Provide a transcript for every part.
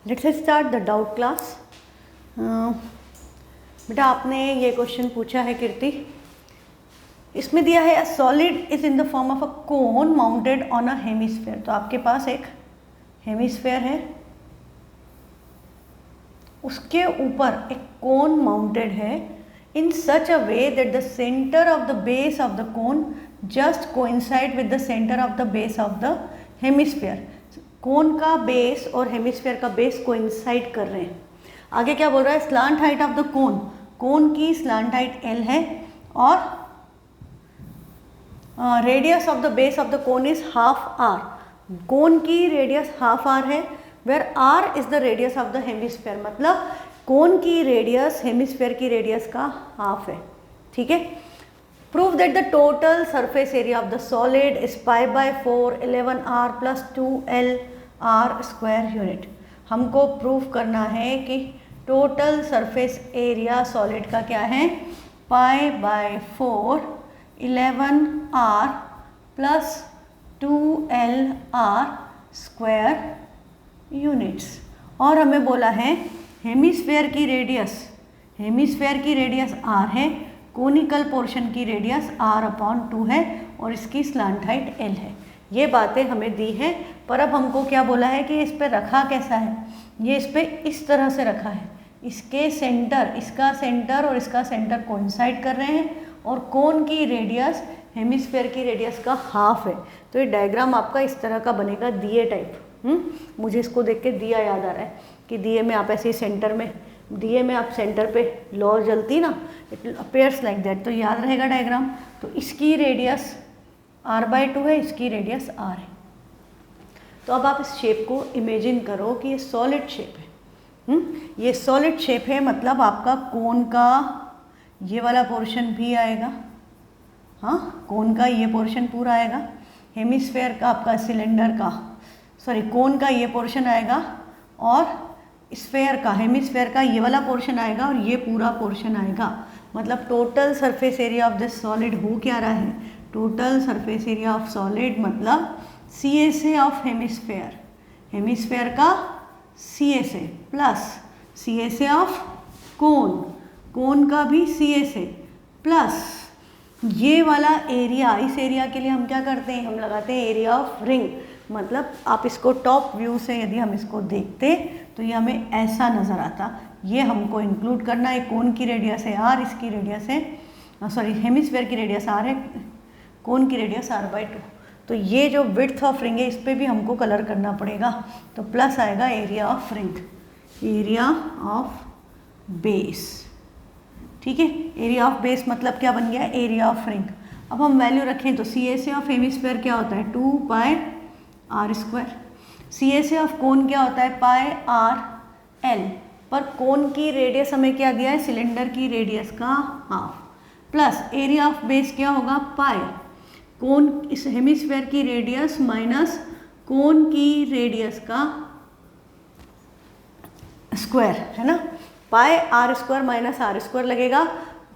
Let's start the doubt class. बेटा आपने ये क्वेश्चन पूछा है कीर्ति, इसमें दिया है a solid is in the form of a cone mounted on a hemisphere. तो आपके पास एक हेमिस्फेयर है, उसके ऊपर एक कोन माउंटेड है in such a way that the centre of the base of the cone just coincide with the centre of the base of the hemisphere. Cone का base और हेमिस्फेयर का बेस कोइंसाइड कर रहे हैं। आगे क्या बोल रहा है, slant height of the cone, cone की स्लांट हाइट L है और radius of the base of the cone is half R। Cone की रेडियस हाफ R है, where R is the radius of the hemisphere, मतलब cone की radius hemisphere की radius का half है। ठीक है। Prove that the total surface area of the solid is pi by 4 11R plus 2LR square unit. हमको prove करना है कि टोटल सरफेस एरिया सॉलिड का क्या है, पाई by 4 11R plus 2LR square units. और हमें बोला है हेमिस्फेयर की रेडियस R है, कोनिकल पोर्शन की रेडियस R/2 है और इसकी स्लांट हाइट L है। ये बातें हमें दी हैं, पर अब हमको क्या बोला है कि इस पे रखा कैसा है। ये इस पे इस तरह से रखा है, इसके सेंटर, इसका सेंटर और इसका सेंटर कोइंसाइड कर रहे हैं और कोन की रेडियस हेमिस्फेयर की रेडियस का हाफ है। तो ये डायग्राम आपका इस तरह का बनेगा, दिए टाइप। मुझे इसको देख के दिया याद आ रहा है कि दिए में आप ऐसे सेंटर में, दिए में आप सेंटर पे लौ जलती ना, इट अपेयर्स लाइक दैट, तो याद रहेगा डायग्राम। तो इसकी रेडियस R/2 है, इसकी रेडियस R है। तो अब आप इस शेप को इमेजिन करो कि ये सॉलिड शेप है। ये सॉलिड शेप है, मतलब आपका कोन का ये वाला पोर्शन भी आएगा, हाँ कोन का ये पोर्शन पूरा आएगा, हेमिस्फेयर का आपका सिलेंडर का कोन का ये पोर्शन आएगा और स्फेयर का, हेमिस्फेयर का ये वाला पोर्शन आएगा और ये पूरा पोर्शन आएगा। मतलब total surface area of this solid हो क्या रहा है, total surface area of solid मतलब CSA ऑफ हेमिस्फेयर, हेमिस्फेयर का CSA plus CSA of cone, cone का भी CSA प्लस ये वाला एरिया। इस एरिया के लिए हम क्या करते हैं, हम लगाते हैं एरिया ऑफ रिंग। मतलब आप इसको टॉप व्यू से यदि हम इसको देखते तो ये हमें ऐसा नज़र आता। ये हमको इंक्लूड करना है, कोन की रेडियस है R, इसकी रेडियस है हेमिस्फेयर की रेडियस R है, कोन की रेडियस R/2। तो ये जो विड्थ ऑफ रिंग है इस पर भी हमको कलर करना पड़ेगा। तो प्लस आएगा area of ring, area of base. ठीक है, एरिया ऑफ बेस मतलब क्या बन गया, एरिया ऑफ रिंग। अब हम वैल्यू रखें तो CSA ऑफ हेमिस्फेयर क्या होता है, 2πr²। CSA ऑफ कोन क्या होता है, πr/L। पर कोन की रेडियस हमें क्या दिया है, सिलेंडर की रेडियस का half, plus area of base क्या होगा, पाई, कोन इस हेमिस्फेयर की रेडियस माइनस कोन की रेडियस का स्क्वायर, है ना। पाई R² माइनस R² लगेगा,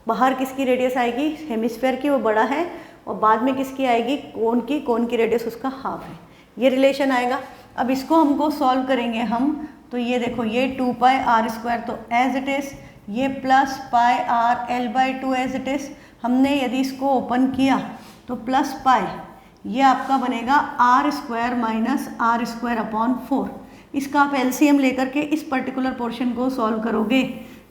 बाहर किसकी रेडियस आएगी, हेमिस्फेयर की, वो बड़ा है, और बाद में किसकी आएगी, कोन की रेडियस उसका हाफ है। ये रिलेशन आएगा। अब इसको हमको सॉल्व करेंगे हम, तो ये देखो ये 2πr² तो एज इट इज़, ये plus πrL/2 as it is. हमने यदि इसको ओपन किया तो प्लस पाई, ये आपका बनेगा R² माइनस R²/4। इसका आप LCM लेकर के इस पर्टिकुलर पोर्शन को सॉल्व करोगे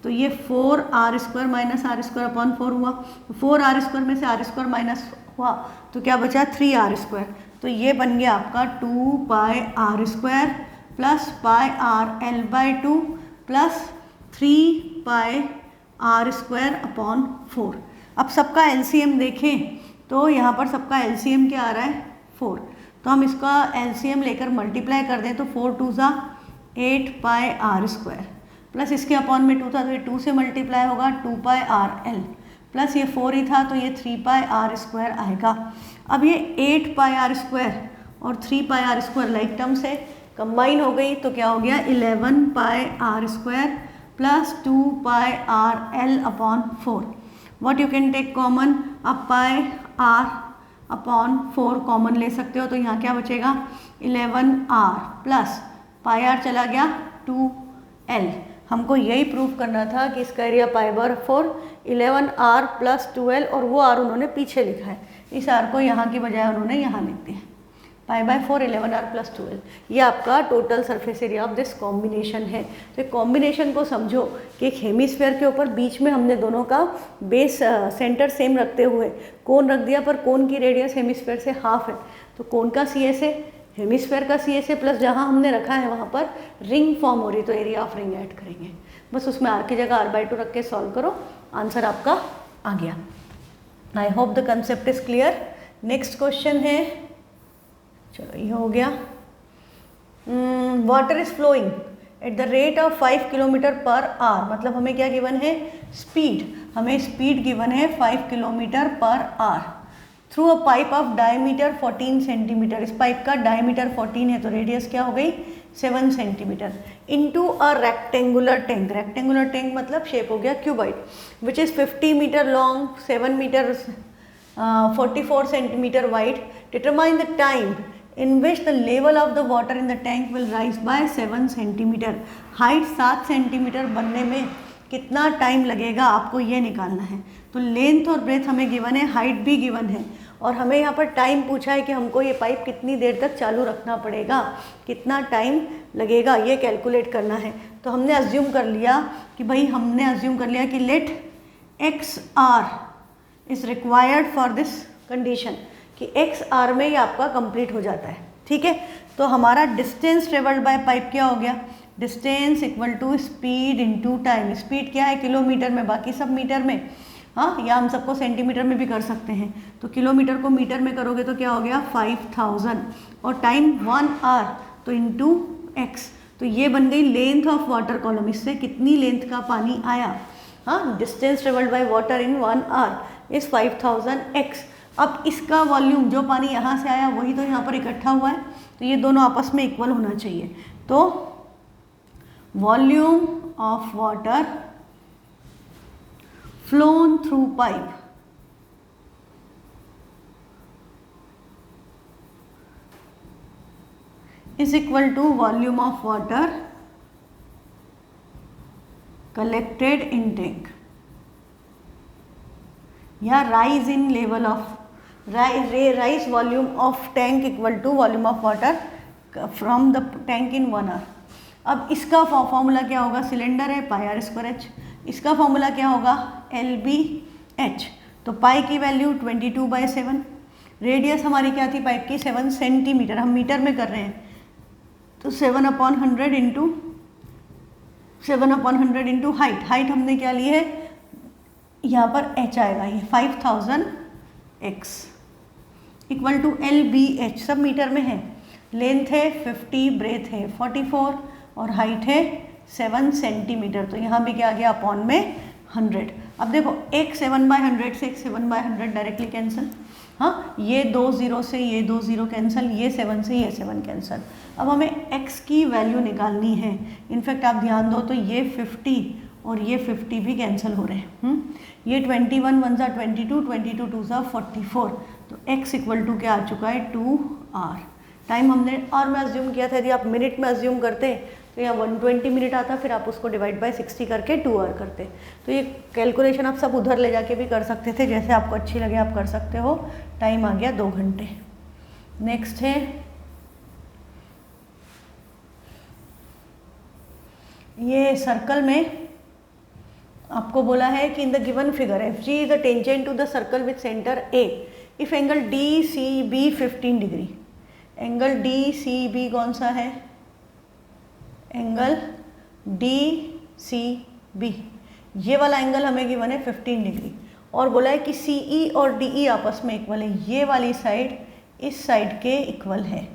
तो ये 4R² माइनस R²/4 हुआ। 4R² में से R² माइनस हुआ तो क्या बचा, 3R²। तो ये बन गया आपका 2πr² plus πrL/2 plus 3πr²/4। अब सबका LCM देखें तो यहाँ पर सबका LCM क्या आ रहा है, 4। तो हम इसका LCM लेकर मल्टीप्लाई कर दें तो 4 2 ज़ा 8πr² प्लस इसके अपॉन में 2 था तो ये 2 से मल्टीप्लाई होगा 2πrL प्लस ये 4 ही था तो ये 3πr² आएगा। अब ये 8πr² और 3πr² लाइक टर्म से कंबाइन हो गई तो क्या हो गया, 11πr² plus 2πrL/4। What you can take common, अब πr/4 कॉमन ले सकते हो तो यहाँ क्या बचेगा, 11r प्लस πr चला गया 2L। हमको यही प्रूव करना था कि इसका एरिया π/4 11R + 2L, और वो R उन्होंने पीछे लिखा है, इस R को यहाँ की बजाय उन्होंने यहाँ लिख दिया, π/4 11R + 2L। ये आपका total surface area of this combination है। तो कॉम्बिनेशन को समझो कि एक हेमिस्फेयर के ऊपर बीच में हमने दोनों का बेस सेंटर सेम रखते हुए कोन रख दिया, पर कोन की रेडियस हेमिस्फेयर से हाफ है, तो कोन का CS है, हेमिस्फेयर का CS है, प्लस जहाँ हमने रखा है वहाँ पर रिंग फॉर्म हो रही, तो एरिया ऑफ रिंग ऐड करेंगे। बस उसमें R की जगह R/2 रख के सॉल्व करो, आंसर आपका आ गया। I hope the concept is clear. Next question है, चलो ये हो गया। Water is flowing at the rate of 5 km/h, मतलब हमें क्या गिवन है, स्पीड, हमें स्पीड गिवन है 5 km/h through a pipe of diameter 14 centimetre. इस पाइप का डायमीटर 14 है, तो रेडियस क्या हो गई 7 centimetre, into a rectangular tank. Rectangular tank मतलब शेप हो गया cuboid, which is 50 metre long, 7 metre 44 centimetre wide. Determine the time in which the level of the water in the tank will rise by 7 centimetre. Height 7 centimetre बनने में कितना time लगेगा आपको ये निकालना है। तो लेंथ और ब्रेथ हमें गिवन है, हाइट भी गिवन है, और हमें यहाँ पर टाइम पूछा है कि हमको ये पाइप कितनी देर तक चालू रखना पड़ेगा, कितना टाइम लगेगा, ये कैलकुलेट करना है। तो हमने अज्यूम कर लिया कि भाई, हमने अज्यूम कर लिया कि let XR is required for this condition, कि XR में ही आपका कंप्लीट हो जाता है। ठीक है, तो हमारा डिस्टेंस ट्रेवल्ड बाय पाइप क्या हो गया, distance equal to speed into time. Speed क्या है किलोमीटर में, बाकी सब मीटर में, हाँ, या हम सबको सेंटीमीटर में भी कर सकते हैं। तो किलोमीटर को मीटर में करोगे तो क्या हो गया 5000, और टाइम 1 आवर, तो इनटू x, तो ये बन गई लेंथ ऑफ वाटर कॉलम। इससे कितनी लेंथ का पानी आया, हाँ, distance travelled by water in 1 our is 5000x। अब इसका वॉल्यूम, जो पानी यहाँ से आया वही तो यहाँ पर इकट्ठा हुआ है, तो ये दोनों आपस में इक्वल होना चाहिए। तो volume of water flown through pipe is equal to volume of water collected in tank, या rise in level of rise volume of tank equal to volume of water from the tank in 1 hour. अब इसका formula क्या होगा, cylinder है πr²h, इसका formula क्या होगा LBH। तो पाई की वैल्यू 22/7, रेडियस हमारी क्या थी पाइप की 7 सेंटीमीटर, हम मीटर में कर रहे हैं, तो 7/100 इंटू 7/100 इंटू हाइट हमने क्या ली है, यहाँ पर h आएगा, ये 5000x इक्वल टू LBH, सब मीटर में है। लेंथ है 50, ब्रेथ है 44 और हाइट है 7 सेंटीमीटर, तो यहाँ भी क्या आ गया अपॉन में 100। अब देखो एक 7/100 से एक 7/100 डायरेक्टली कैंसिल, हाँ, ये 2 0 से ये 2 0 कैंसिल, ये 7 से ये 7 कैंसिल। अब हमें x की वैल्यू निकालनी है। इनफैक्ट आप ध्यान दो तो ये 50 और ये 50 भी कैंसिल हो रहे हैं। ये 21 1 ज़ा 22, 22 2 ज़ा 44, तो x इक्वल टू क्या आ चुका है 2 आवर। टाइम हमने और में अज्यूम किया था, यदि आप मिनट में अज्यूम करते तो यहाँ 120 मिनट आता, फिर आप उसको डिवाइड बाय 60 करके 2 आवर करते। तो ये कैलकुलेशन आप सब उधर ले जाके भी कर सकते थे, जैसे आपको अच्छी लगे आप कर सकते हो। टाइम आ गया 2 घंटे। नेक्स्ट है ये सर्कल में आपको बोला है कि in the given figure F G is the tangent to the circle with centre A if angle D C B 15 degree. Angle D C B कौन सा है, एंगल डी सी बी, ये वाला एंगल हमें गिवन है 15 degree, और बोला है कि सी ई और डी ई आपस में इक्वल है। ये वाली साइड इस साइड के इक्वल है,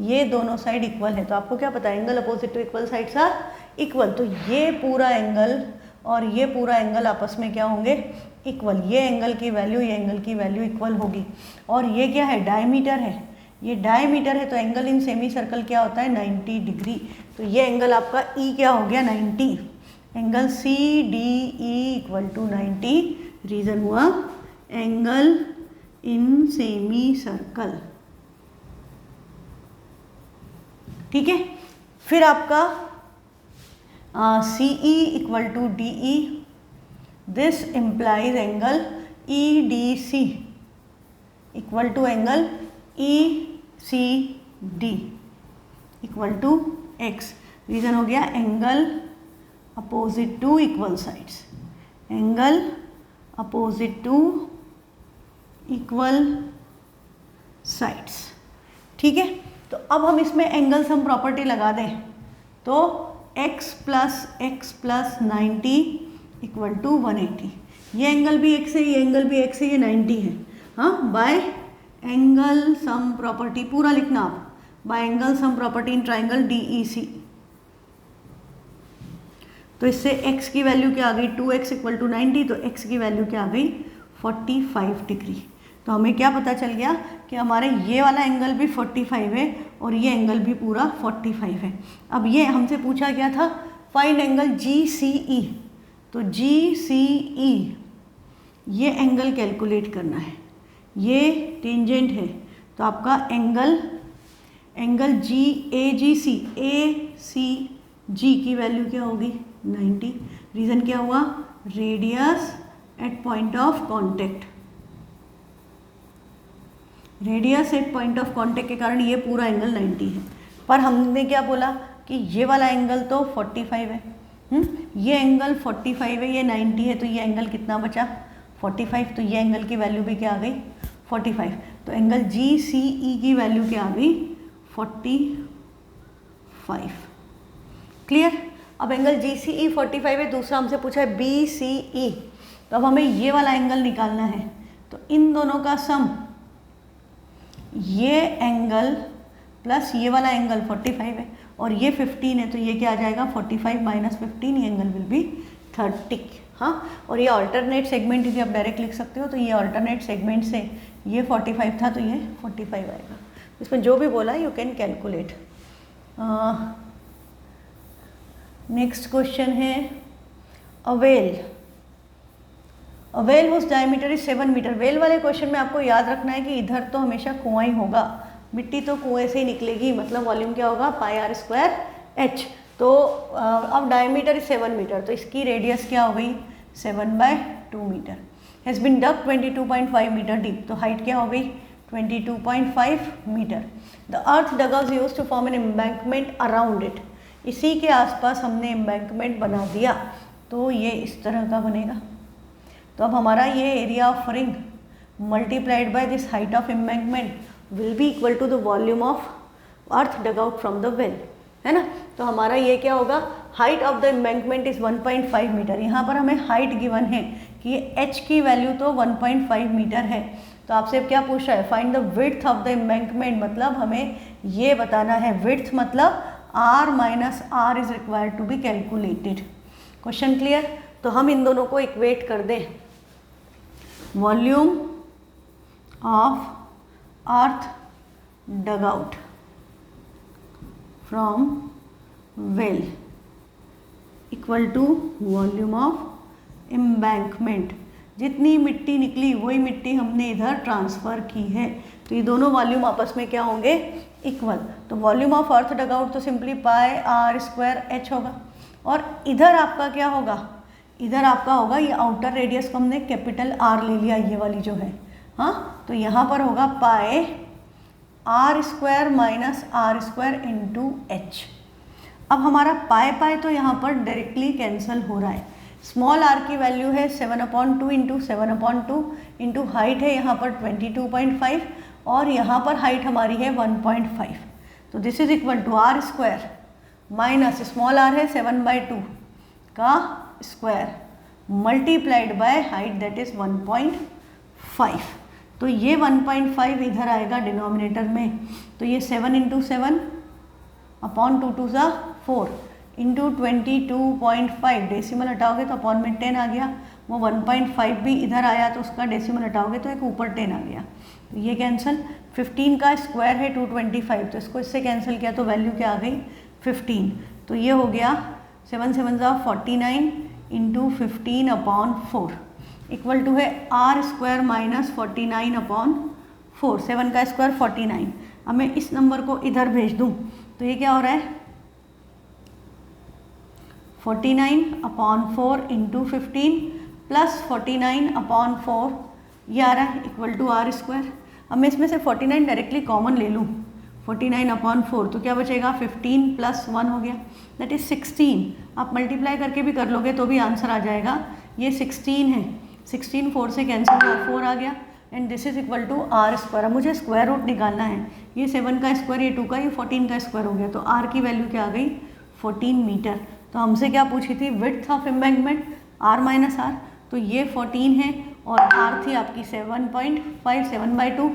ये दोनों साइड इक्वल है। तो आपको क्या पता है, angle opposite to equal sides are equal, तो ये पूरा एंगल और ये पूरा एंगल आपस में क्या होंगे इक्वल। ये एंगल की वैल्यू ये एंगल की वैल्यू इक्वल होगी। और ये क्या है, डायमीटर है, ये डायमीटर है, तो एंगल इन सेमी सर्कल क्या होता है 90 डिग्री। तो ये एंगल आपका ई क्या हो गया 90। Angle C D E equal to 90, reason हुआ एंगल इन सेमी सर्कल। ठीक है, फिर आपका CE equal to DE, this implies angle EDC equal to angle ECD equal to X। Reason हो गया angle opposite to equal sides, angle opposite to equal sides. ठीक है, तो अब हम इसमें एंगल सम प्रॉपर्टी लगा दें तो x प्लस 90 इक्वल टू 180। ये एंगल भी x है, ये एंगल भी x है, ये 90 है। हाँ, बाय एंगल सम प्रॉपर्टी, पूरा लिखना आप, bye angle sum property in triangle DEC। तो इससे x की वैल्यू क्या आ गई 2x इक्वल टू 90, तो x की वैल्यू क्या आ गई 45 डिग्री। तो हमें क्या पता चल गया कि हमारे ये वाला एंगल भी 45 है और ये एंगल भी पूरा 45 है। अब ये हमसे पूछा गया था फाइंड एंगल GCE, तो GCE ये एंगल कैलकुलेट करना है, ये टेंजेंट है, तो आपका एंगल ACG की वैल्यू क्या होगी 90। रीज़न क्या हुआ, radius at point of contact, radius at point of contact के कारण ये पूरा एंगल 90 है। पर हमने क्या बोला कि ये वाला एंगल तो 45 है, ये एंगल 45 है, ये 90 है, तो ये एंगल कितना बचा 45। तो ये एंगल की वैल्यू भी क्या आ गई 45। तो एंगल GCE की वैल्यू क्या आ गई 45। क्लियर। अब एंगल GCE 45 है, दूसरा हमसे पूछा है BCE, तो अब हमें ये वाला एंगल निकालना है। तो इन दोनों का सम, ये एंगल प्लस ये वाला एंगल 45 है और ये 15 है, तो ये क्या आ जाएगा 45 माइनस 15, ये एंगल विल बी 30। हाँ, और ये अल्टरनेट सेगमेंट यदि आप डायरेक्ट लिख सकते हो, तो ये अल्टरनेट सेगमेंट से ये 45 था तो ये 45 आएगा। इसमें जो भी बोला you can calculate. Next question है a well whose diameter is 7 metre. Well वाले क्वेश्चन में आपको याद रखना है कि इधर तो हमेशा कुआं ही होगा, मिट्टी तो कुएं से ही निकलेगी, मतलब वॉल्यूम क्या होगा πr²h। तो अब डायमीटर इज 7 मीटर, तो इसकी रेडियस क्या हो गई 7/2 metre. Has been dug 22.5 metre deep, तो हाइट क्या हो गई 22.5 metre. The earth dug was used to form an embankment around it, इसी के आसपास हमने एम्बैंकमेंट बना दिया, तो ये इस तरह का बनेगा। तो अब हमारा ये area of ring multiplied by this height of embankment will be equal to the volume of earth dug out from the well, है ना। तो हमारा ये क्या होगा, height of the embankment is 1.5 metre. यहाँ पर हमें हाइट गिवन है कि ये h की वैल्यू तो 1.5 मीटर है, तो आपसे क्या पूछ रहा है find the width of the embankment, मतलब हमें ये बताना है विड्थ मतलब r minus r is required to be calculated. Question clear. तो हम इन दोनों को इक्वेट कर दें, volume of earth dug out from well equal to volume of embankment. जितनी मिट्टी निकली वही मिट्टी हमने इधर ट्रांसफ़र की है, तो ये दोनों वॉल्यूम आपस में क्या होंगे इक्वल। तो volume of earth dug out तो सिंपली πr²h होगा, और इधर आपका क्या होगा, इधर आपका होगा ये आउटर रेडियस को हमने कैपिटल R ले लिया, ये वाली जो है, हाँ, तो यहाँ पर होगा πr² minus r² into h। अब हमारा पाई तो यहाँ पर डायरेक्टली कैंसिल हो रहा है। स्मॉल r की वैल्यू है 7/2 इंटू 7/2 इंटू हाइट है यहाँ पर 22.5 और यहाँ पर हाइट हमारी है 1.5, तो this is equal to r² minus small r है 7/2 का square multiplied by height that is 1.5। तो ये 1.5 इधर आएगा डिनोमिनेटर में, तो ये 7 इंटू 7 अपॉन 2 2 ज़ा 4 इंटू 22.5, डेसिमल हटाओगे तो अपॉन में 10 आ गया, वो 1.5 भी इधर आया तो उसका डेसिमल हटाओगे तो एक ऊपर 10 आ गया, तो ये कैंसिल। 15 का स्क्वायर है 225, तो इसको इससे कैंसिल किया तो वैल्यू क्या आ गई 15, तो ये हो गया 7 7 ज़ा 49 इंटू 15 अपॉन 4 इक्वल टू है r² माइनस 49 अपॉन 4, 7 का स्क्वायर 49। अब मैं इस नंबर को इधर भेज दूँ तो ये क्या हो रहा है 49/4 इंटू 15 प्लस 49/4 ये आ रहा है इक्वल टू आर स्क्वायर। अब मैं इसमें से 49 डायरेक्टली कॉमन ले लूँ, 49/4 तो क्या बचेगा 15 + 1 हो गया, दैट इज़ 16। आप मल्टीप्लाई करके भी कर लोगे तो भी आंसर आ जाएगा। ये 16 है, 16 4 से कैंसिल हुआ, 4 आ गया and this is equal to R square. अब मुझे स्क्वायर रूट निकालना है, ये 7 का स्क्वायर, ये 2 का, ये 14 का स्क्वायर हो गया, तो आर की वैल्यू क्या आ गई 14 मीटर। तो हमसे क्या पूछी थी, width of embankment r minus R, तो ये 14 है और r थी आपकी 7.5, 7/2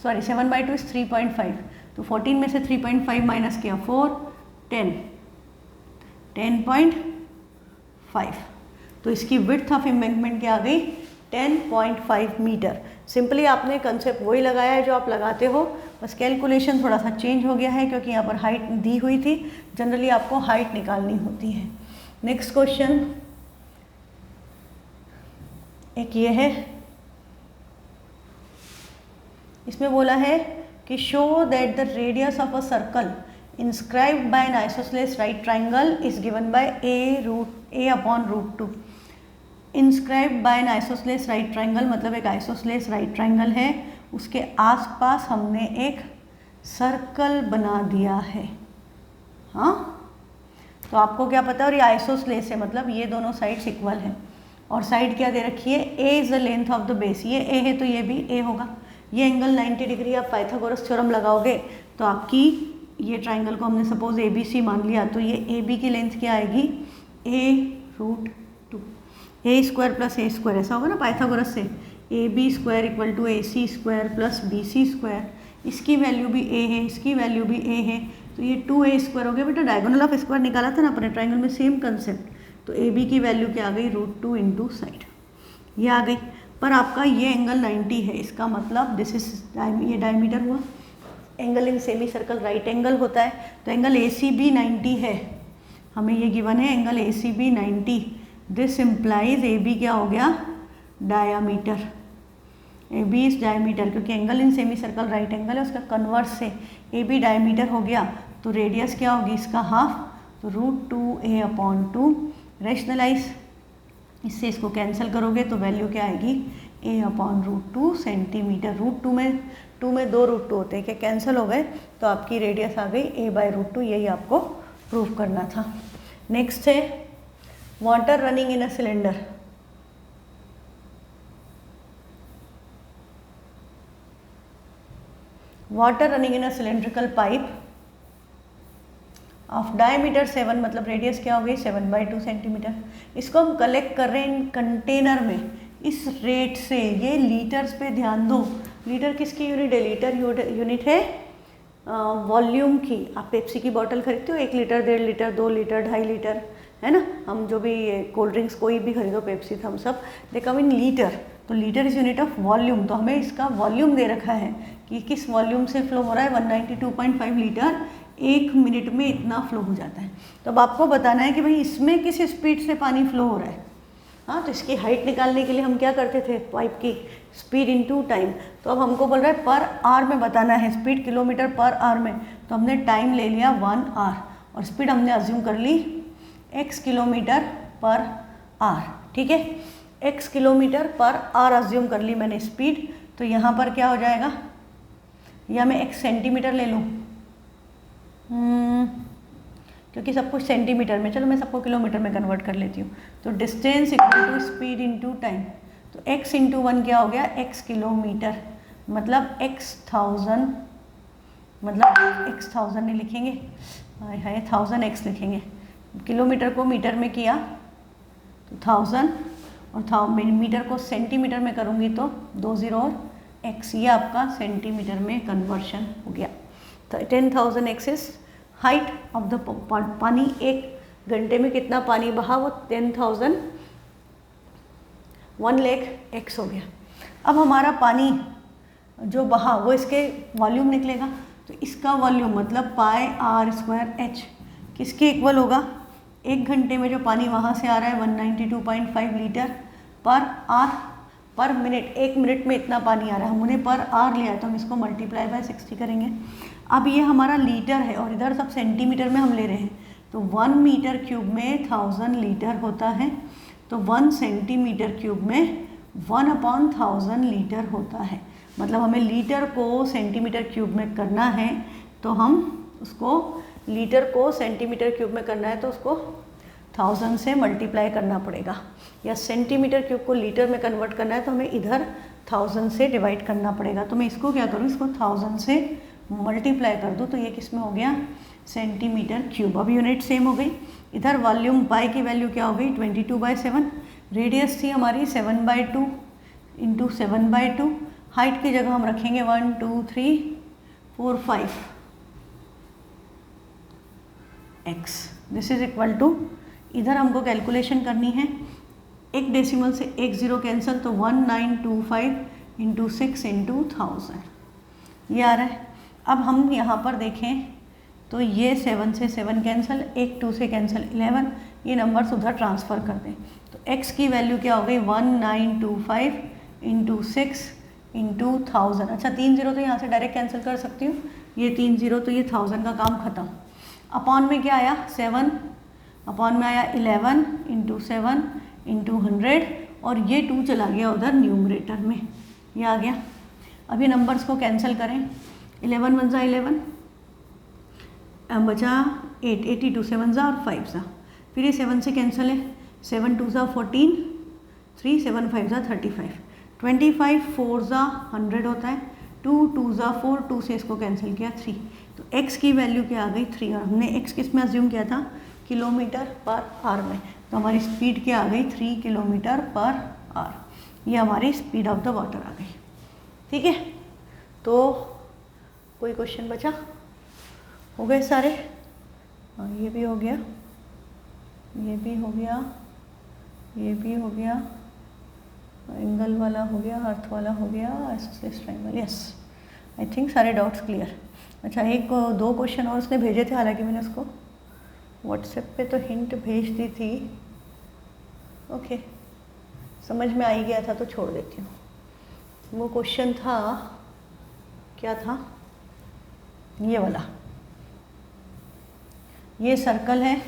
सॉरी 7/2 इज 3.5, तो 14 में से 3.5 माइनस किया 4, 10.5, तो इसकी विड्थ ऑफ एम्बैंकमेंट क्या आ गई 10.5 मीटर। सिंपली आपने कंसेप्ट वही लगाया है जो आप लगाते हो, बस कैलकुलेशन थोड़ा सा चेंज हो गया है क्योंकि यहाँ पर हाइट दी हुई थी, जनरली आपको हाइट निकालनी होती है। नेक्स्ट क्वेश्चन एक ये है, इसमें बोला है कि show that the radius of a circle inscribed by an isosceles right triangle is given by a/√2। Inscribed by an isosceles right triangle मतलब एक आइसोसेलेस राइट ट्राइंगल है, उसके आसपास हमने एक सर्कल बना दिया है। हाँ, तो आपको क्या पता है, और ये आइसोसेलेस है मतलब ये दोनों साइड्स इक्वल है, और साइड क्या दे रखी है, a is the length of the base, ये a है तो ये भी a होगा। ये एंगल 90 डिग्री, आप पाइथागोरस थ्योरम लगाओगे तो आपकी ये ट्राइंगल को हमने सपोज ABC मान लिया, तो ये AB की लेंथ क्या आएगी a√2, a² + a², ऐसा होगा ना पाइथागोरस से, AB² = AC² + BC², इसकी वैल्यू भी a है, इसकी वैल्यू भी a है, तो ये 2a² हो गया। बेटा डायगोनल ऑफ स्क्वायर निकाला था ना अपने ट्राइंगल में, सेम कंसेप्ट, तो AB की वैल्यू क्या आ गई √2 इंटू साइड, ये आ गई। पर आपका ये एंगल 90 है, इसका मतलब दिस इज ये डायमीटर हुआ, angle in semi circle right angle होता है, तो एंगल ACB 90 है, हमें ये गिवन है angle ACB 90। This implies AB क्या हो गया डायामीटर, AB इज डायमीटर, क्योंकि angle in semi circle right angle है, उसका कन्वर्स से AB डायमीटर हो गया, तो रेडियस क्या होगी इसका हाफ, तो √2a/2 रैशनलाइज, इससे इसको कैंसिल करोगे तो वैल्यू क्या आएगी a/√2 सेंटीमीटर। √2 में 2 में 2 √2 होते हैं, क्या कैंसिल हो गए, तो आपकी रेडियस आ गई a/√2, यही आपको प्रूव करना था। नेक्स्ट है water running in a cylinder. Water running in a cylindrical pipe of diameter 7, मतलब रेडियस क्या हो गई 7/2 सेंटीमीटर। इसको हम कलेक्ट कर रहे हैं कंटेनर में इस रेट से, ये लीटर्स पे ध्यान दो, लीटर किसकी यूनिट है, लीटर यूनिट है वॉल्यूम की। आप पेप्सी की बोतल खरीदते हो 1 लीटर, 1.5 लीटर, 2 लीटर, 2.5 लीटर, है ना, हम जो भी कोल्ड ड्रिंक्स कोई भी खरीदो, Pepsi Thums Up, they come in litre, तो litre is unit of volume, तो हमें इसका वॉल्यूम दे रखा है कि किस वॉल्यूम से फ्लो हो रहा है, 192.5 लीटर 1 मिनट में इतना फ्लो हो जाता है। तो अब आपको बताना है कि भाई इसमें किस स्पीड से पानी फ्लो हो रहा है। हाँ, तो इसकी हाइट निकालने के लिए हम क्या करते थे, पाइप की स्पीड इनटू टाइम, तो अब हमको बोल रहा है पर आवर में बताना है, स्पीड किलोमीटर पर आवर में, तो हमने टाइम ले लिया 1 आवर और स्पीड हमने अज्यूम कर ली x किलोमीटर पर आवर, ठीक है, x kilometre per hour assume कर ली मैंने स्पीड, तो यहाँ पर क्या हो जाएगा, या मैं x सेंटीमीटर ले लूँ, क्योंकि सब कुछ सेंटीमीटर में, चलो मैं सबको किलोमीटर में कन्वर्ट कर लेती हूँ, तो distance equal to speed into time, तो x इंटू 1 क्या हो गया x किलोमीटर, मतलब x1000, मतलब x1000 नहीं लिखेंगे, हाय हाय 1000x लिखेंगे, किलोमीटर को मीटर में किया तो 1000 और मीटर को सेंटीमीटर में करूँगी तो 20 और x, ये आपका सेंटीमीटर में कन्वर्शन हो गया। तो 10,000x is height of the पानी, 1 घंटे में कितना पानी बहा, वो 10,000 1 लाख x हो गया। अब हमारा पानी जो बहा वो इसके वॉल्यूम निकलेगा, तो इसका वॉल्यूम मतलब πr²h किसके इक्वल होगा, 1 घंटे में जो पानी वहाँ से आ रहा है 192.5 लीटर पर आवर पर मिनट, 1 मिनट में इतना पानी आ रहा है, हमने पर आवर लिया है तो हम इसको मल्टीप्लाई बाय 60 करेंगे। अब ये हमारा लीटर है और इधर सब सेंटीमीटर में हम ले रहे हैं, तो 1 मीटर क्यूब में 1000 लीटर होता है, तो 1 सेंटीमीटर क्यूब में 1/1000 लीटर होता है। मतलब हमें लीटर को सेंटीमीटर क्यूब में करना है, तो हम उसको लीटर को सेंटीमीटर क्यूब में करना है तो उसको 1000 से मल्टीप्लाई करना पड़ेगा, या सेंटीमीटर क्यूब को लीटर में कन्वर्ट करना है तो हमें इधर 1000 से डिवाइड करना पड़ेगा। तो मैं इसको क्या करूँ, इसको 1000 से मल्टीप्लाई कर दूँ, तो ये किस में हो गया, सेंटीमीटर क्यूब। अब यूनिट सेम हो गई। इधर वॉल्यूम पाई की वैल्यू क्या हो गई, 22/7। रेडियस थी हमारी 7/2 इंटू 7/2। हाइट की जगह हम रखेंगे 1 2 3 4 5 x। This is equal to, इधर हमको कैलकुलेशन करनी है, एक डेसिमल से एक ज़ीरो कैंसिल, तो 1925 इंटू 6 इंटू 1000 ये आ रहा है। अब हम यहाँ पर देखें तो ये 7 से 7 कैंसिल, एक 2 से कैंसिल 11, ये नंबर्स उधर ट्रांसफ़र कर दें, तो x की वैल्यू क्या हो गई, 1925 इंटू 6 इंटू 1000। अच्छा 3 ज़ीरो तो यहाँ से डायरेक्ट कैंसिल कर सकती हूँ, ये 3 ज़ीरो, तो ये 1000 का काम ख़त्म। अपॉन में क्या आया, 7, अपॉन में आया 11 इंटू 7 इंटू 100, और ये 2 चला गया उधर न्यूमरेटर में, ये आ गया। अब ये नंबर्स को कैंसिल करें, 11 1 ज़ा 11, बचा 8, 82 7 ज़ा और 5 ज़ा, फिर ये 7 से कैंसिल है, 7 2 ज़ा 14, 3 7 5 ज़ा 35, 25 4 ज़ा 100 होता है, 2 2 ज़ा 4, 2 से इसको कैंसिल किया 3, तो x की वैल्यू क्या आ गई 3, और हमने x किस में अज्यूम किया था, किलोमीटर पर आवर में, तो हमारी स्पीड क्या आ गई 3 किलोमीटर पर आवर। ये हमारी स्पीड ऑफ द वाटर आ गई। ठीक है, तो कोई क्वेश्चन बचा, हो गए सारे, हाँ ये भी हो गया, ये भी हो गया, ये भी हो गया, एंगल वाला हो गया, अर्थ वाला हो गया, isosceles triangle, yes I think सारे डाउट्स क्लियर। अच्छा एक दो क्वेश्चन और उसने भेजे थे, हालांकि मैंने उसको व्हाट्सएप पे तो हिंट भेज दी थी, ओके समझ में आ ही गया था तो छोड़ देती हूँ। वो क्वेश्चन था, क्या था, ये वाला, ये सर्कल है,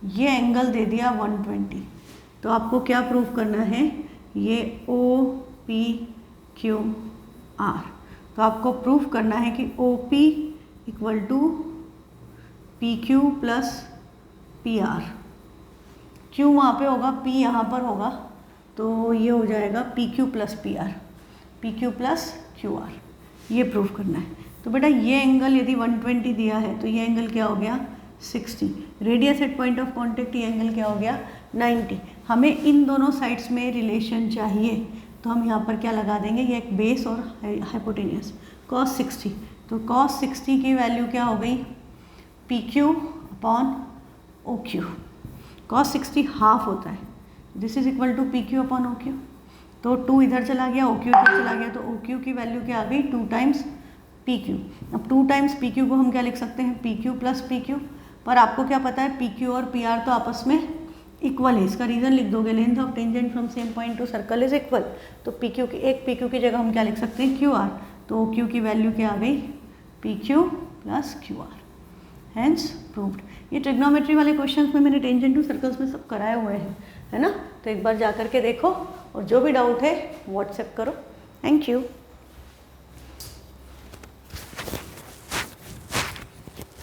ये एंगल दे दिया 120, तो आपको क्या प्रूव करना है, ये OPQR, तो आपको प्रूफ करना है कि OP equal to PQ plus PR, Q वहाँ पे होगा, P यहाँ पर होगा, तो ये हो जाएगा PQ plus PR, PQ plus QR, ये प्रूफ करना है। तो बेटा ये एंगल यदि 120 दिया है तो ये एंगल क्या हो गया 60, radius at point of contact, ये एंगल क्या हो गया 90। हमें इन दोनों साइड्स में रिलेशन चाहिए, तो हम यहाँ पर क्या लगा देंगे, ये एक बेस और हाइपोटेनियस, cos 60, तो cos 60 की वैल्यू क्या हो गई PQ upon OQ, cos 60 half होता है, this is equal to PQ upon OQ, तो 2 इधर चला गया, OQ इधर चला गया, तो OQ की वैल्यू क्या आ गई 2 टाइम्स PQ। अब 2 टाइम्स PQ को हम क्या लिख सकते हैं, PQ प्लस PQ, पर आपको क्या पता है PQ और PR तो आपस में इक्वल है, इसका रीज़न लिख दोगे, length of tangent from same point two circle is equal, तो PQ की एक PQ की जगह हम क्या लिख सकते हैं QR, तो OQ की वैल्यू क्या आ गई PQ plus QR, hence proved. ये ट्रिग्नोमेट्री वाले क्वेश्चंस में मैंने टेंजेंट टू सर्कल्स में सब कराए हुए हैं, है ना, तो एक बार जा कर के देखो, और जो भी डाउट है व्हाट्सएप करो। Thank you.